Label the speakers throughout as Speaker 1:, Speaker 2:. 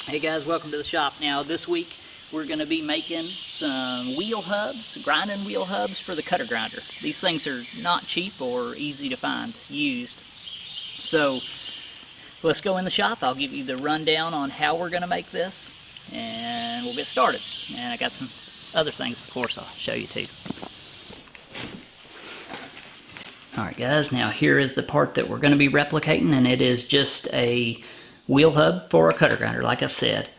Speaker 1: Hey guys, welcome to the shop. Now this week we're going to be making some wheel hubs, grinding wheel hubs for the cutter grinder. These things are not cheap or easy to find used. So let's go in the shop. I'll give you the rundown on how we're going to make this and we'll get started. And I got some other things, of course, I'll show you too. Alright guys, now here is the part that we're going to be replicating, and it is just a wheel hub for a cutter grinder. Like I said,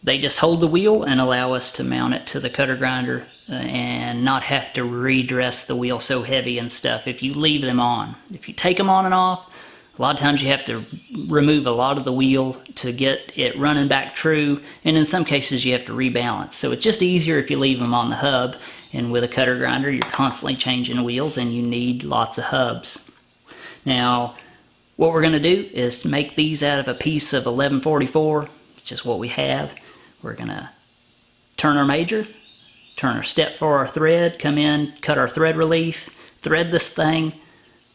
Speaker 1: they just hold the wheel and allow us to mount it to the cutter grinder and not have to redress the wheel so heavy and stuff if you leave them on. If you take them on and off, a lot of times you have to remove a lot of the wheel to get it running back true, and in some cases you have to rebalance. So it's just easier if you leave them on the hub, and with a cutter grinder you're constantly changing wheels and you need lots of hubs. Now what we're going to do is make these out of a piece of 1144, which is what we have. We're going to turn our major, turn our step for our thread, come in, cut our thread relief, thread this thing,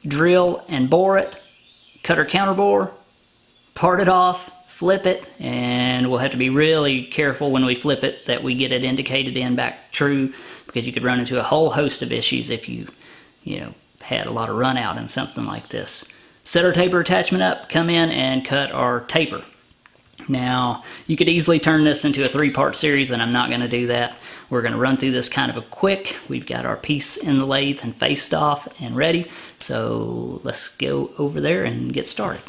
Speaker 1: drill and bore it, cut our counterbore, part it off, flip it, and we'll have to be really careful when we flip it that we get it indicated in back true, because you could run into a whole host of issues if you had a lot of run out in something like this. Set our taper attachment up, come in and cut our taper. Now, you could easily turn this into a 3-part series, and I'm not going to do that. We're going to run through this kind of a quick. We've got our piece in the lathe and faced off and ready, so let's go over there and get started.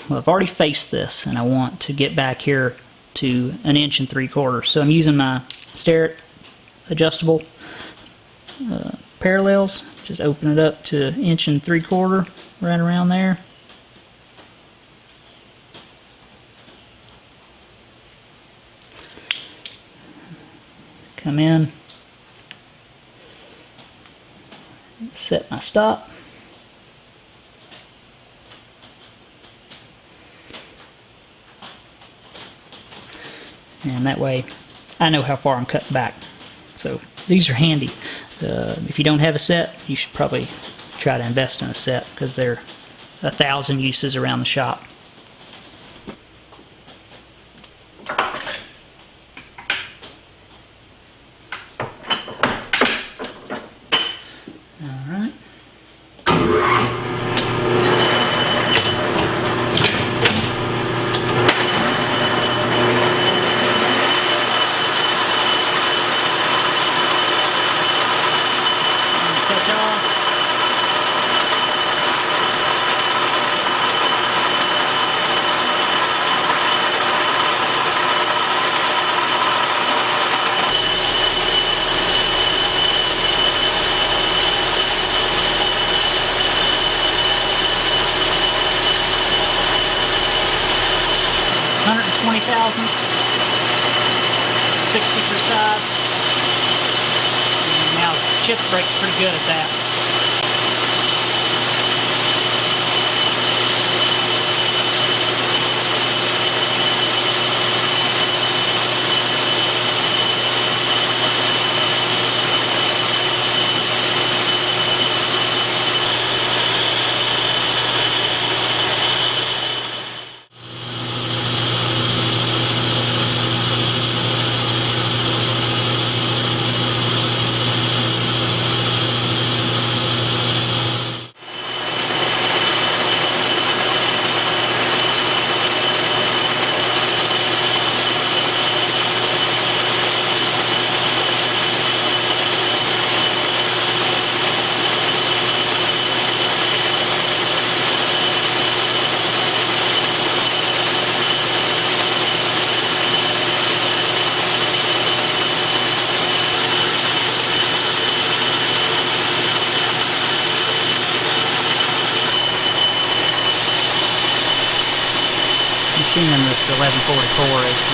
Speaker 1: Well, I've already faced this, and I want to get back here to 1 3/4 inches. So I'm using my stair adjustable parallels. Just open it up to 1 3/4 inches. Right around there. Come in, set my stop, and that way I know how far I'm cutting back. So these are handy. If you don't have a set, you should probably try to invest in a set, because there are 1,000 uses around the shop. Alright. Touch off. Thousandths, 60 per side. And now chip breaks pretty good at that. Machining this 1144 is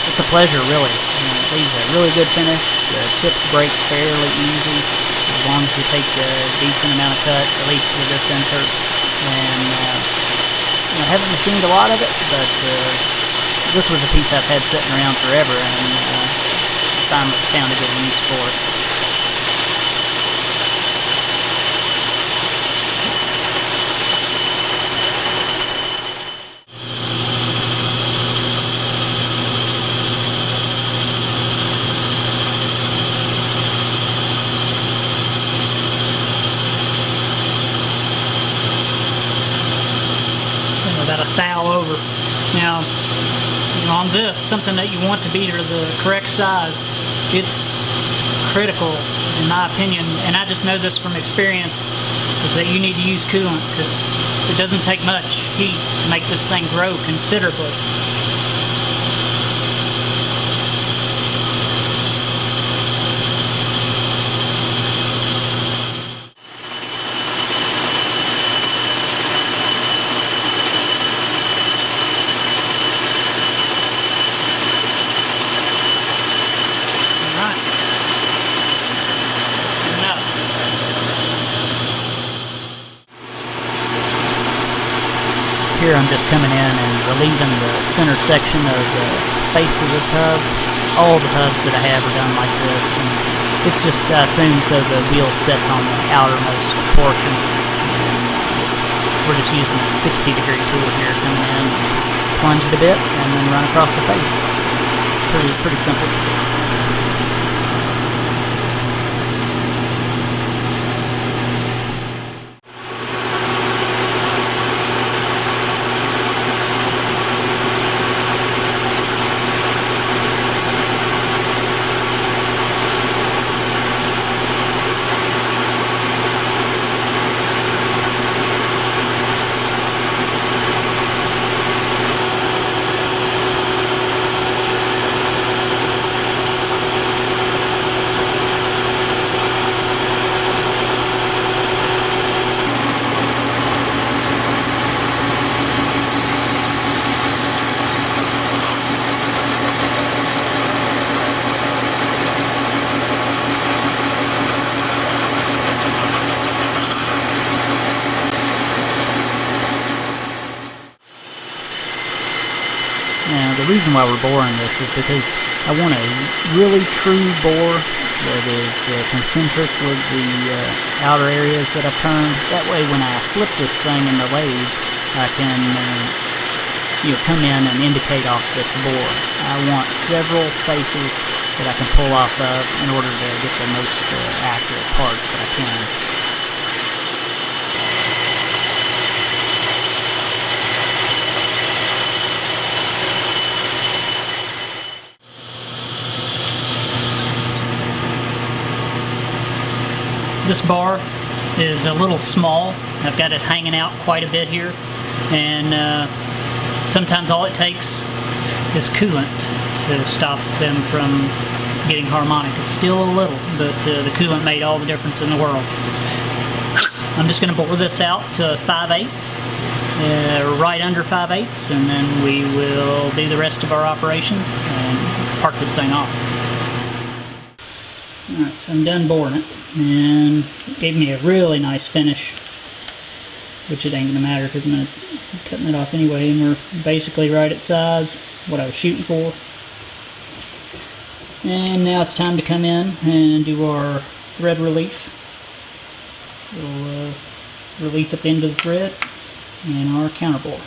Speaker 1: it's a pleasure, really. It leaves a really good finish. The chips break fairly easy as long as you take a decent amount of cut, at least with this insert. And I haven't machined a lot of it, but this was a piece I've had sitting around forever, and finally found a good use for it. foul over. Now, on this, something that you want to be to the correct size, it's critical, in my opinion, and I just know this from experience, is that you need to use coolant, because it doesn't take much heat to make this thing grow considerably. Here I'm just coming in and relieving the center section of the face of this hub. All the hubs that I have are done like this, and it's just, I assume, so the wheel sets on the outermost portion. We're just using a 60-degree tool here, coming in, plunge it a bit, and then run across the face. So pretty simple. Now, the reason why we're boring this is because I want a really true bore that is concentric with the outer areas that I've turned. That way, when I flip this thing in the lathe, I can come in and indicate off this bore. I want several faces that I can pull off of in order to get the most accurate part that I can. This bar is a little small. I've got it hanging out quite a bit here, and sometimes all it takes is coolant to stop them from getting harmonic. It's still a little, but the coolant made all the difference in the world. I'm just going to bore this out to 5/8, right under 5/8, and then we will do the rest of our operations and park this thing off. Alright, so I'm done boring it, and it gave me a really nice finish, which it ain't going to matter because I'm cutting it off anyway, and we're basically right at size, what I was shooting for. And now it's time to come in and do our thread relief. We'll relief at the end of the thread and our counterbore.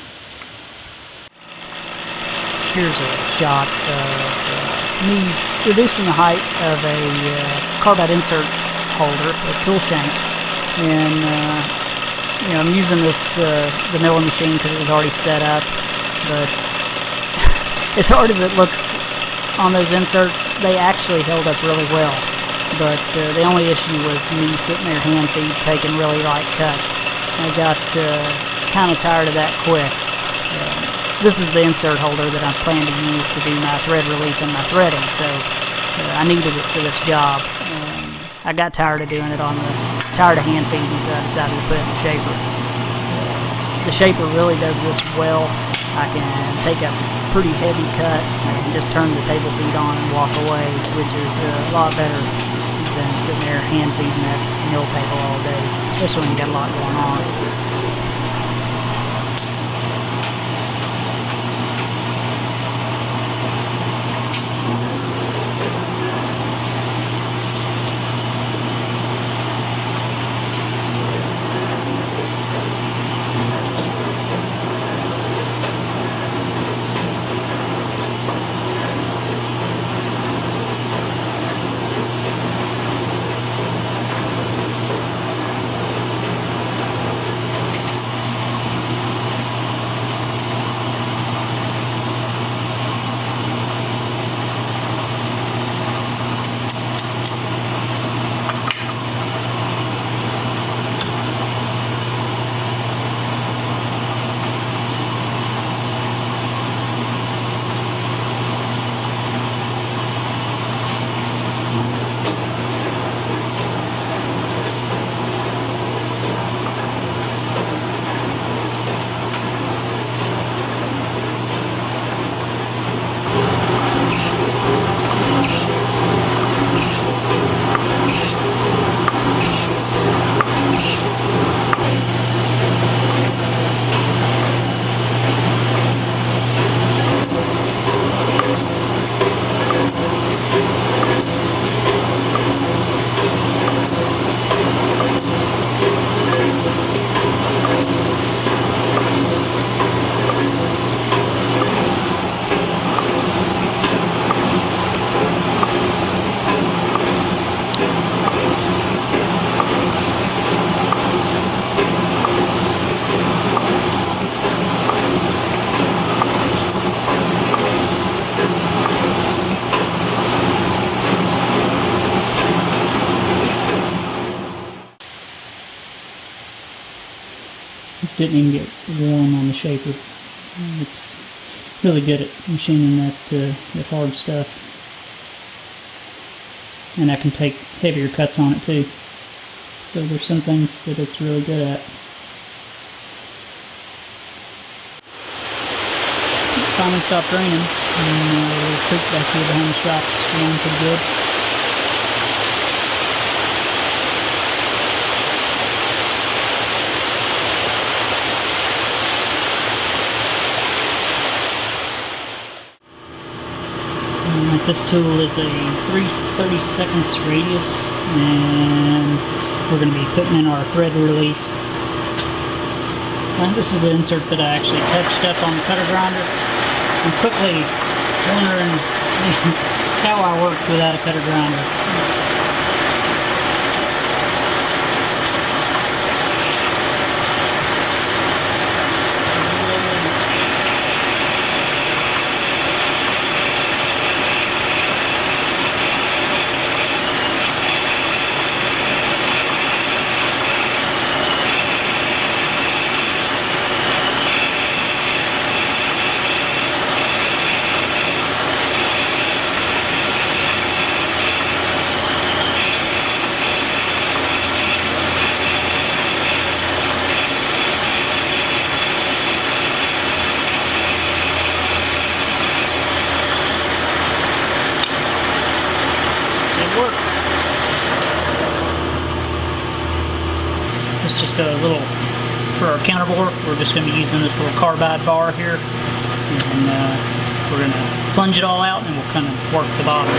Speaker 1: Here's a shot of me reducing the height of a carbide insert holder, a tool shank, and I'm using this the milling machine because it was already set up, but as hard as it looks on those inserts, they actually held up really well. But the only issue was me sitting there hand feed taking really light cuts. I got kind of tired of that quick. This is the insert holder that I plan to use to do my thread relief and my threading, so I needed it for this job. And I got tired of doing it tired of hand feeding, so I decided to put it in the shaper. The shaper really does this well. I can take a pretty heavy cut and just turn the table feed on and walk away, which is a lot better than sitting there hand feeding that mill table all day, especially when you got a lot going on. This didn't even get warm on the shaper. It's really good at machining that hard stuff. And I can take heavier cuts on it too. So there's some things that it's really good at. It finally stopped raining, and the creek back here behind the shop's running pretty good. This tool is a 3/30 seconds radius, and we're going to be putting in our thread relief. This is an insert that I actually touched up on the cutter grinder. I'm quickly wondering how I worked without a cutter grinder. It's just a little, for our counterbore, we're just going to be using this little carbide bar here, and we're going to plunge it all out and we'll kind of work the bottom.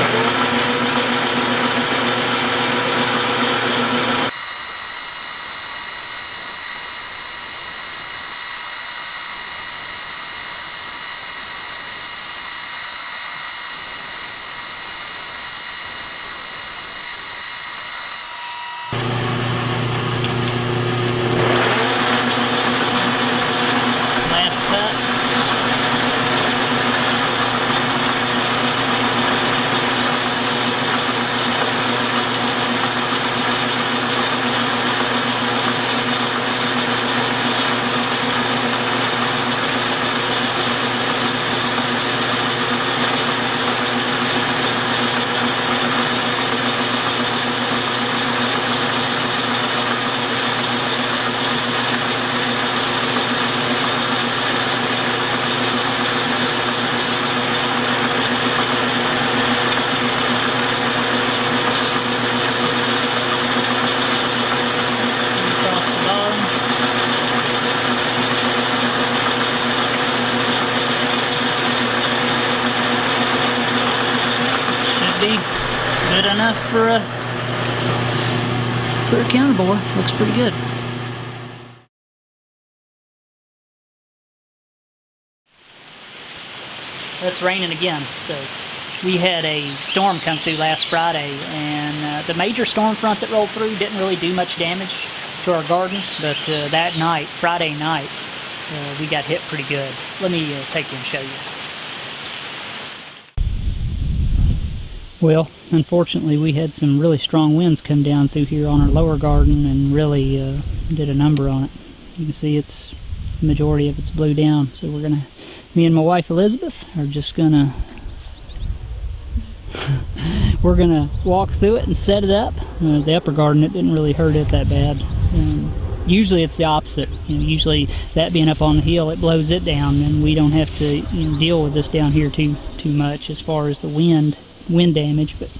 Speaker 1: Good enough for a counterbore. Looks pretty good. It's raining again. So we had a storm come through last Friday, and the major storm front that rolled through didn't really do much damage to our garden, but that night, Friday night, we got hit pretty good. Let me take you and show you. Well, unfortunately, we had some really strong winds come down through here on our lower garden and really did a number on it. You can see it's, the majority of it's blew down. So we're gonna, me and my wife Elizabeth are just gonna, we're gonna walk through it and set it up. The upper garden, it didn't really hurt it that bad. Usually it's the opposite. Usually that being up on the hill, it blows it down, and we don't have to deal with this down here too much as far as the wind damage, but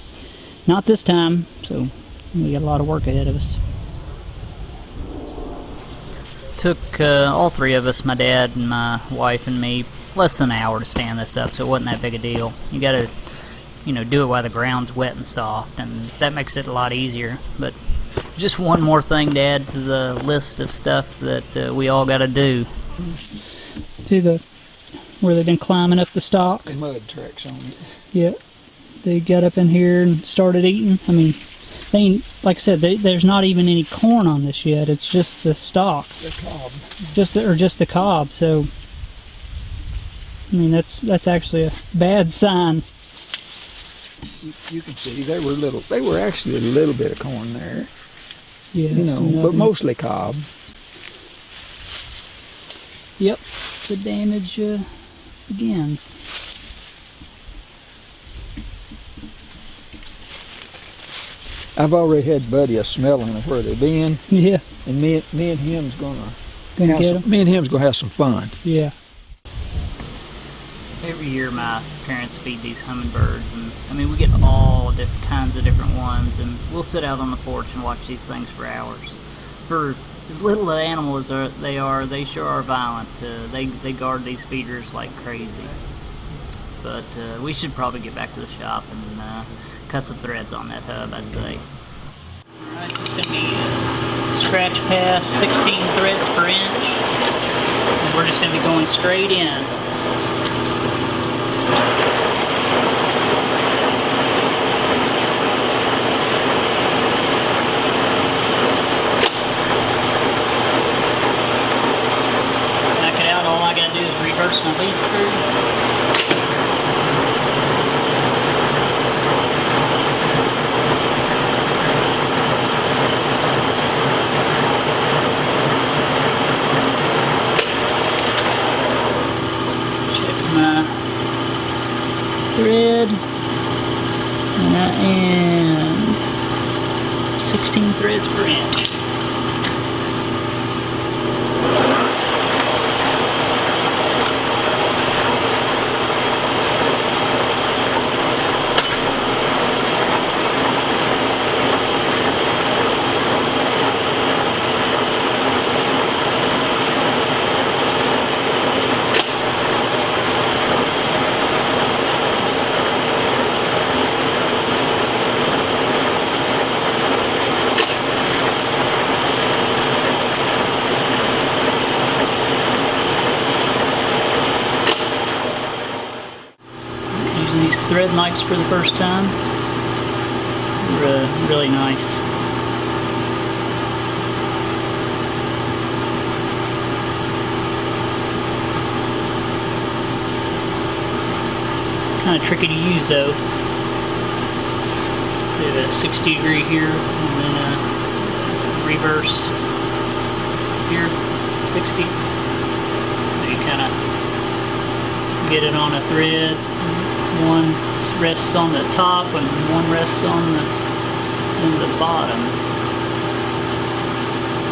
Speaker 1: not this time, so we got a lot of work ahead of us. Took all three of us, my dad and my wife and me, less than an hour to stand this up, so it wasn't that big a deal. You gotta, do it while the ground's wet and soft, and that makes it a lot easier. But just one more thing to add to the list of stuff that we all gotta do. To where they've been climbing up the stalk.
Speaker 2: The mud tracks on it.
Speaker 1: Yep. They got up in here and started eating. I mean, like I said, there's not even any corn on this yet. It's just the stalk.
Speaker 2: The cob.
Speaker 1: Just the cob. So, I mean, that's actually a bad sign.
Speaker 2: You can see they were actually a little bit of corn there.
Speaker 1: Yeah.
Speaker 2: But mostly cob.
Speaker 1: Yep, the damage begins.
Speaker 2: I've already had Buddy a smelling of where they've been,
Speaker 1: Yeah.
Speaker 2: and me and him's gonna
Speaker 1: Get 'em?
Speaker 2: me and him's gonna have some fun.
Speaker 1: Yeah. Every year my parents feed these hummingbirds, and I mean we get all different kinds of different ones, and we'll sit out on the porch and watch these things for hours. For as little an animal as they sure are violent. They guard these feeders like crazy. But we should probably get back to the shop and cut some threads on that hub, I'd say. Alright, this is going to be scratch pass, 16 threads per inch. And we're just going to be going straight in. Knock it out, all I got to do is reverse my lead screw. My thread, and I am 16 threads per inch. These thread knives for the first time. They're really nice. Kind of tricky to use though. Do a 60 degree here and then a reverse here, 60. So you kind of get it on a thread. One rests on the top and one rests on the bottom.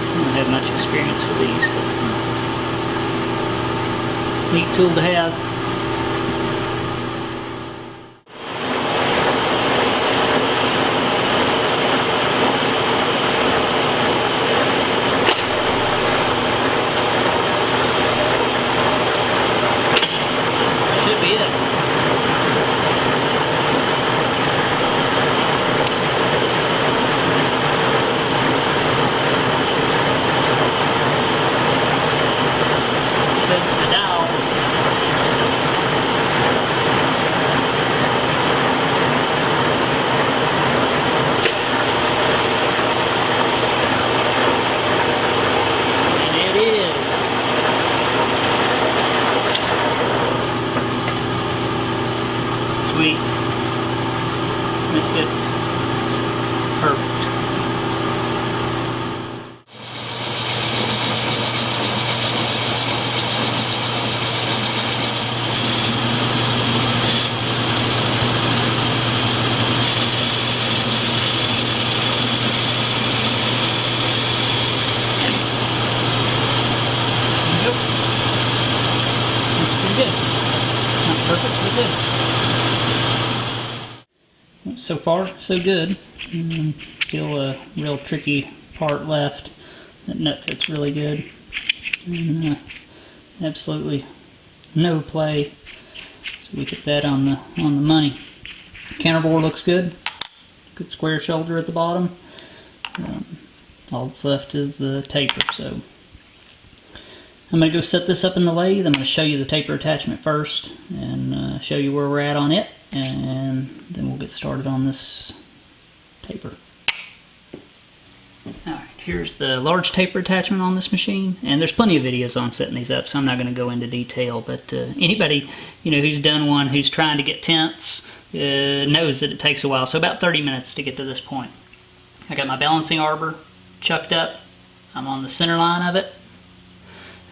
Speaker 1: I don't have much experience with these, but neat tool to have. Should be it. Sweet. It fits perfect. Yep. That's pretty good. Not perfect, but good. So far, so good. Still a real tricky part left. That nut fits really good. And, absolutely no play. So we get that on the money. Counterbore looks good. Good square shoulder at the bottom. All that's left is the taper. So I'm going to go set this up in the lathe. I'm going to show you the taper attachment first and show you where we're at on it, and then we'll get started on this taper. Alright, here's the large taper attachment on this machine, and there's plenty of videos on setting these up, so I'm not going to go into detail, but anybody who's done one, who's trying to get tents, knows that it takes a while, so about 30 minutes to get to this point. I got my balancing arbor chucked up. I'm on the center line of it.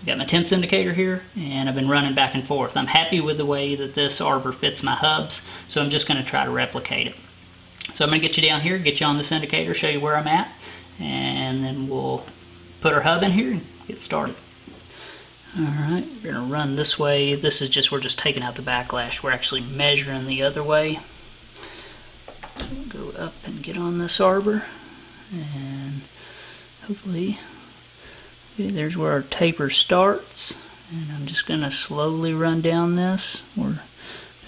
Speaker 1: I've got my tenths indicator here, and I've been running back and forth. I'm happy with the way that this arbor fits my hubs, so I'm just going to try to replicate it. So I'm going to get you down here, get you on this indicator, show you where I'm at, and then we'll put our hub in here and get started. Alright, we're going to run this way. This is just, we're just taking out the backlash. We're actually measuring the other way. Go up and get on this arbor, and hopefully, okay, there's where our taper starts, and I'm just going to slowly run down this. We're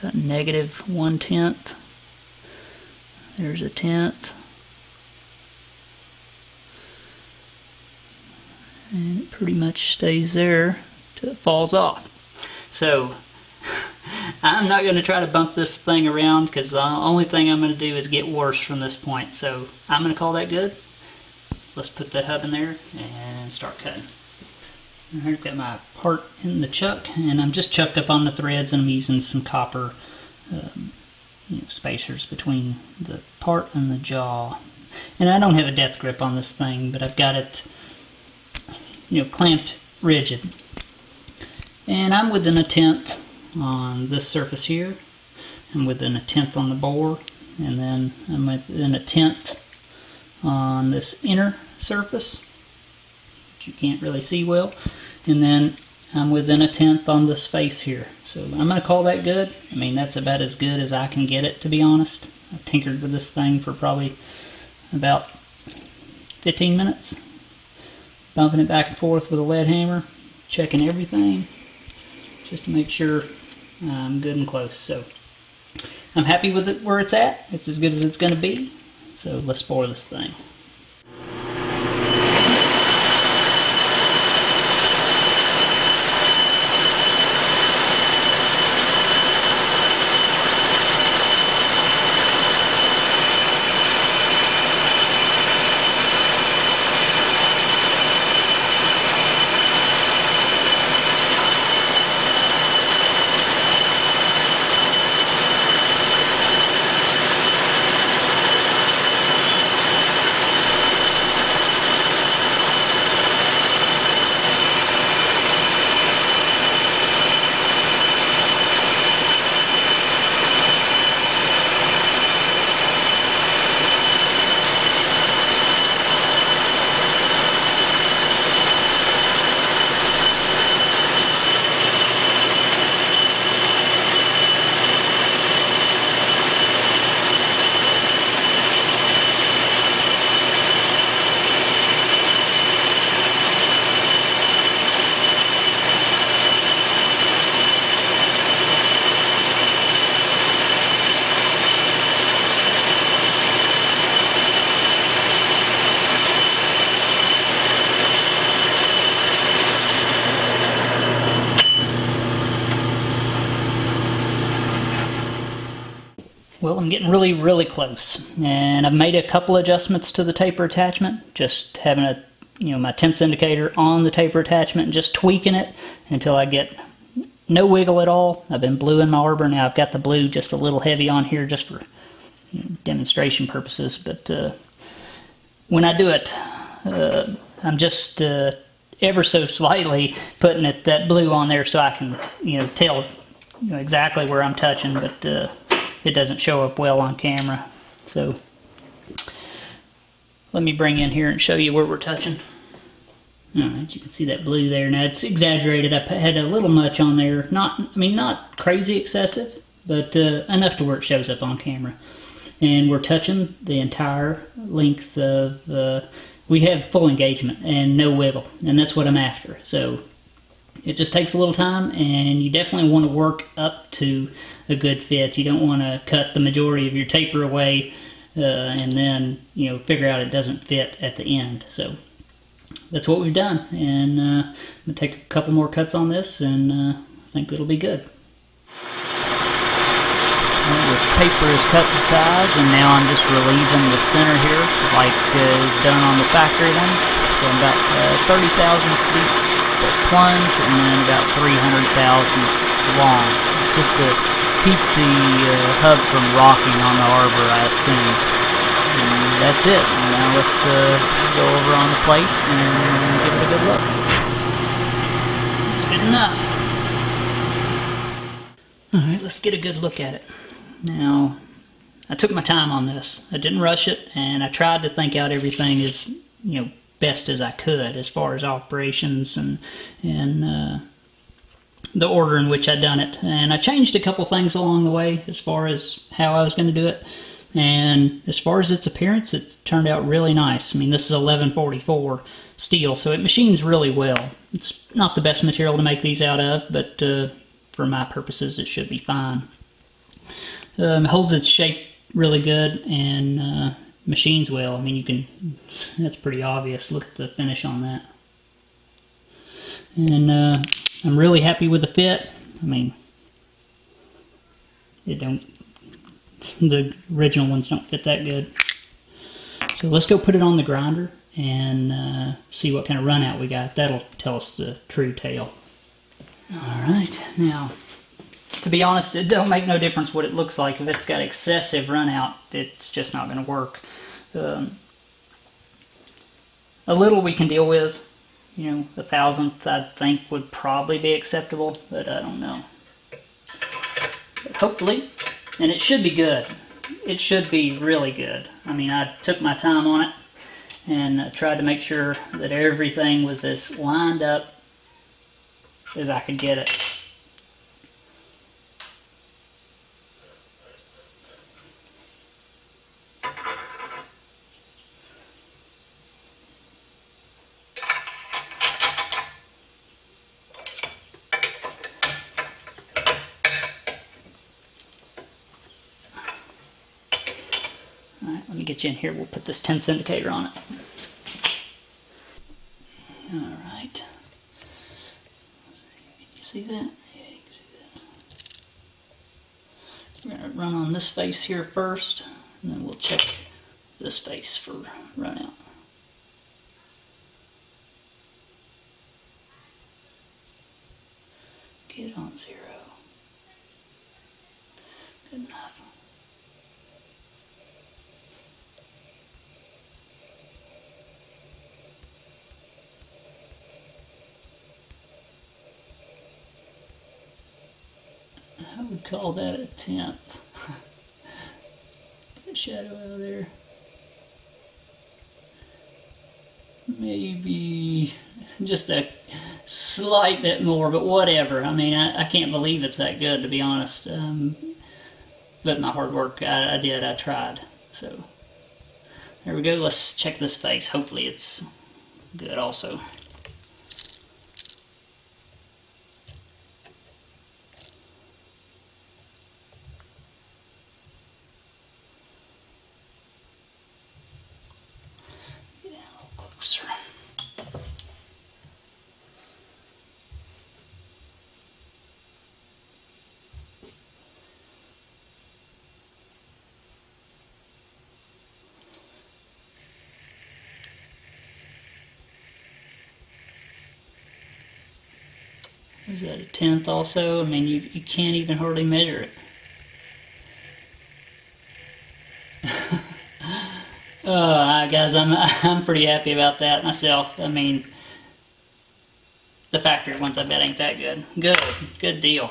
Speaker 1: at -1/10. There's a 1/10. And it pretty much stays there till it falls off. So I'm not going to try to bump this thing around, because the only thing I'm going to do is get worse from this point. So I'm going to call that good. Let's put that hub in there and start cutting. Alright, I've got my part in the chuck, and I'm just chucked up on the threads, and I'm using some copper spacers between the part and the jaw. And I don't have a death grip on this thing, but I've got it clamped rigid. And I'm within a 1/10 on this surface here. I'm within a 1/10 on the bore, and then I'm within a 1/10 on this inner surface, which you can't really see well, and then I'm within a 1/10 on this face here. So I'm going to call that good. I mean, that's about as good as I can get it, to be honest. I've tinkered with this thing for probably about 15 minutes, bumping it back and forth with a lead hammer, checking everything just to make sure I'm good and close. So I'm happy with it where it's at. It's as good as it's going to be. So let's bore this thing. Well, I'm getting really close, and I've made a couple adjustments to the taper attachment, just having a my tenths indicator on the taper attachment and just tweaking it until I get no wiggle at all. I've been bluing my arbor. Now I've got the blue just a little heavy on here just for demonstration purposes, but when I do it, I'm just ever so slightly putting that blue on there so I can tell exactly where I'm touching, but it doesn't show up well on camera. So let me bring in here and show you where we're touching. Alright, you can see that blue there. Now it's exaggerated. I had a little much on there. Not crazy excessive, but enough to where it shows up on camera. And we're touching the entire length of, we have full engagement and no wiggle, and that's what I'm after. So it just takes a little time, and you definitely want to work up to a good fit. You don't want to cut the majority of your taper away and then figure out it doesn't fit at the end. So that's what we've done, and I'm going to take a couple more cuts on this, and I think it'll be good. Well, the taper is cut to size, and now I'm just relieving the center here like is done on the factory ones. So I'm about 30 thousandths deep plunge, and then about 300 thousandths long, just to keep the hub from rocking on the arbor, I assume. And that's it. Now let's go over on the plate and give it a good look. enough. Alright, let's get a good look at it. Now, I took my time on this. I didn't rush it, and I tried to think out everything as, best as I could as far as operations and the order in which I'd done it. And I changed a couple things along the way as far as how I was going to do it. And as far as its appearance, it turned out really nice. I mean, this is 1144 steel, so it machines really well. It's not the best material to make these out of, but for my purposes, it should be fine. It holds its shape really good and machines well. I mean, that's pretty obvious. Look at the finish on that. And I'm really happy with the fit. I mean, the original ones don't fit that good. So let's go put it on the grinder and see what kind of runout we got. That'll tell us the true tale. Alright, now, to be honest, it don't make no difference what it looks like. If it's got excessive runout, it's just not going to work. A little we can deal with. 1,000th I think would probably be acceptable, but I don't know. But hopefully, and it should be good. It should be really good. I mean, I took my time on it and tried to make sure that everything was as lined up as I could get it. Alright, let me get you in here. We'll put this 10th indicator on it. Alright. You see that? Yeah, you can see that. We're going to run on this face here first, and then we'll check this face for runout. Get it on 0. Good enough. I would call that a 10th. Get a shadow out of there. Maybe just a slight bit more, but whatever. I mean, I can't believe it's that good, to be honest. But my hard work, I tried. So, there we go. Let's check this face. Hopefully it's good also. Get in a little closer. Is that a 10th also? I mean, you can't even hardly measure it. Guys, I'm pretty happy about that myself. I mean, the factory ones I bet ain't that good. Good deal.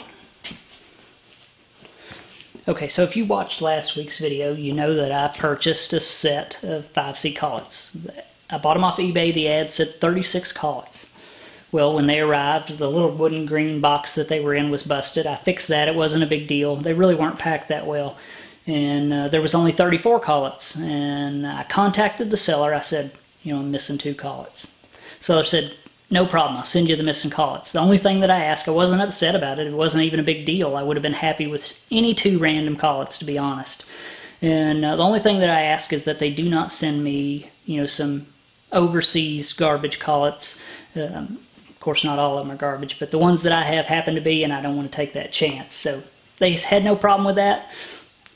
Speaker 1: Okay, so if you watched last week's video, you know that I purchased a set of 5C collets. I bought them off eBay. The ad said 36 collets. Well, when they arrived, the little wooden green box that they were in was busted. I fixed that. It wasn't a big deal. They really weren't packed that well. And there was only 34 collets. And I contacted the seller. I said, I'm missing 2 collets. Seller said, no problem. I'll send you the missing collets. The only thing that I asked, I wasn't upset about it. It wasn't even a big deal. I would have been happy with any 2 random collets, to be honest. And the only thing that I ask is that they do not send me, some overseas garbage collets. Of course, not all of them are garbage, but the ones that I have happen to be, and I don't want to take that chance. So they had no problem with that.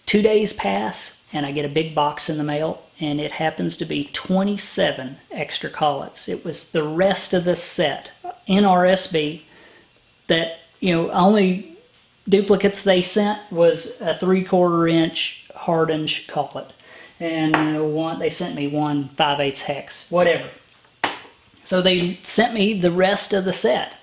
Speaker 1: 2 days pass, and I get a big box in the mail, and it happens to be 27 extra collets. It was the rest of the set, NRSB, that, only duplicates they sent was a 3/4 inch hardened collet. And they sent me 1 5/8 hex, whatever. So they sent me the rest of the set.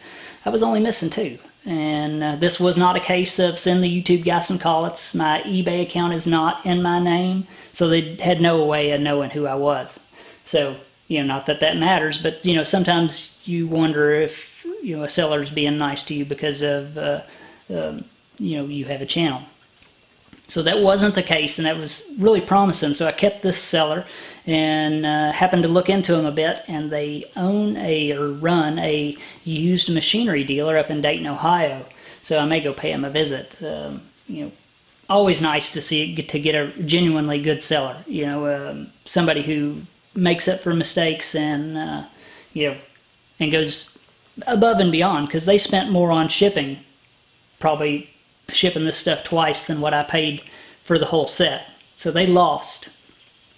Speaker 1: I was only missing 2. And this was not a case of send the YouTube guy some call-its. My eBay account is not in my name, so they had no way of knowing who I was. So, not that that matters, but, sometimes you wonder if, a seller's being nice to you because of, you have a channel. So that wasn't the case, and that was really promising. So I kept this seller and happened to look into them a bit, and they run a used machinery dealer up in Dayton, Ohio. So I may go pay them a visit. Always nice to get a genuinely good seller. Somebody who makes up for mistakes and and goes above and beyond, because they spent more on shipping, probably shipping this stuff twice than what I paid for the whole set. So they lost,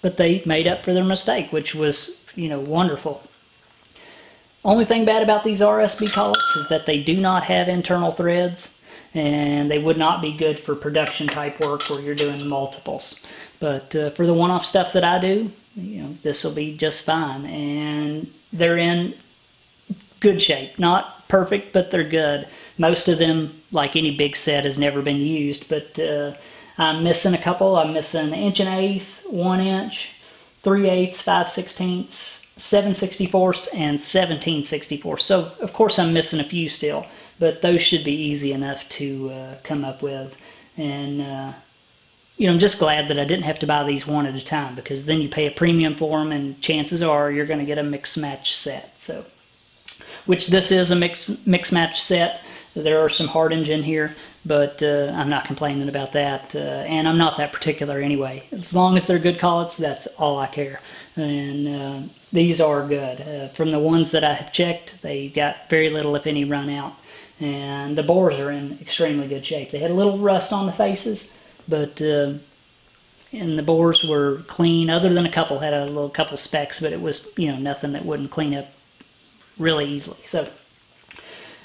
Speaker 1: but they made up for their mistake, which was, wonderful. Only thing bad about these RSB collets is that they do not have internal threads, and they would not be good for production type work where you're doing multiples. But for the one-off stuff that I do, this will be just fine. And they're in good shape. Not perfect, but they're good. Most of them, like any big set, has never been used, but I'm missing a couple. I'm missing 1 1/8, 1 inch, 3/8, 5/16, 7/64, and 17/64. So, of course, I'm missing a few still, but those should be easy enough to come up with. And, I'm just glad that I didn't have to buy these one at a time, because then you pay a premium for them, and chances are you're going to get a mix-match set. So, which this is a mix-match set. There are some hardings in here, but I'm not complaining about that, and I'm not that particular anyway. As long as they're good collets, that's all I care. And these are good. From the ones that I have checked, they got very little, if any, run out. And the bores are in extremely good shape. They had a little rust on the faces, but and the bores were clean. Other than a couple had a couple specks, but it was nothing that wouldn't clean up really easily. So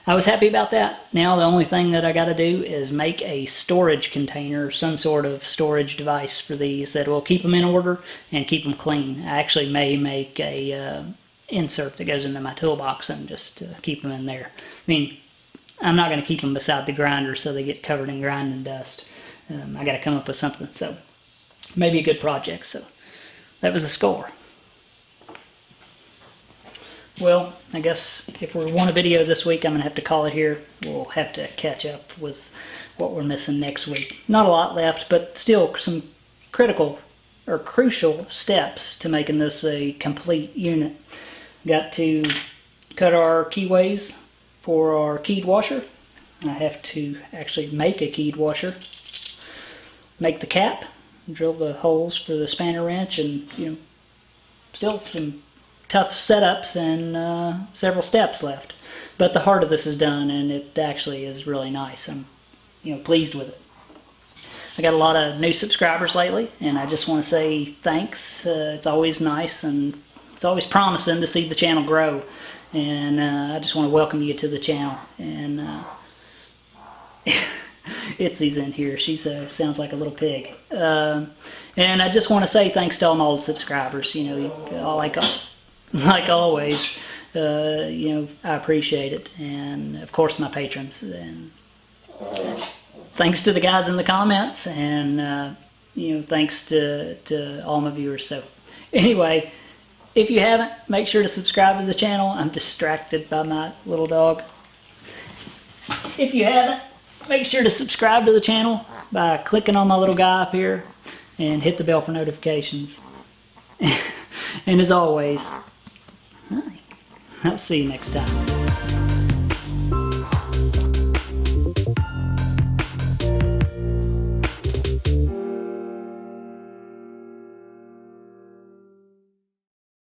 Speaker 1: I was happy about that. Now the only thing that I got to do is make a storage container, some sort of storage device for these that will keep them in order and keep them clean. I actually may make a insert that goes into my toolbox and just keep them in there. I mean, I'm not going to keep them beside the grinder so they get covered in grinding dust. I got to come up with something. So maybe a good project. So that was a score. Well, I guess if we want a video this week, I'm going to have to call it here. We'll have to catch up with what we're missing next week. Not a lot left, but still some critical or crucial steps to making this a complete unit. Got to cut our keyways for our keyed washer. I have to actually make a keyed washer. Make the cap, drill the holes for the spanner wrench, and still some tough setups and several steps left. But the heart of this is done, and it actually is really nice. I'm pleased with it. I got a lot of new subscribers lately, and I just want to say thanks. It's always nice, and it's always promising to see the channel grow. And I just want to welcome you to the channel. And Itzy's in here. She sounds like a little pig. And I just want to say thanks to all my old subscribers. Like always, I appreciate it. And of course my patrons. And thanks to the guys in the comments. And thanks to all my viewers. So anyway, if you haven't, make sure to subscribe to the channel. I'm distracted by my little dog. If you haven't, make sure to subscribe to the channel by clicking on my little guy up here and hit the bell for notifications. And as always, I'll see you next time.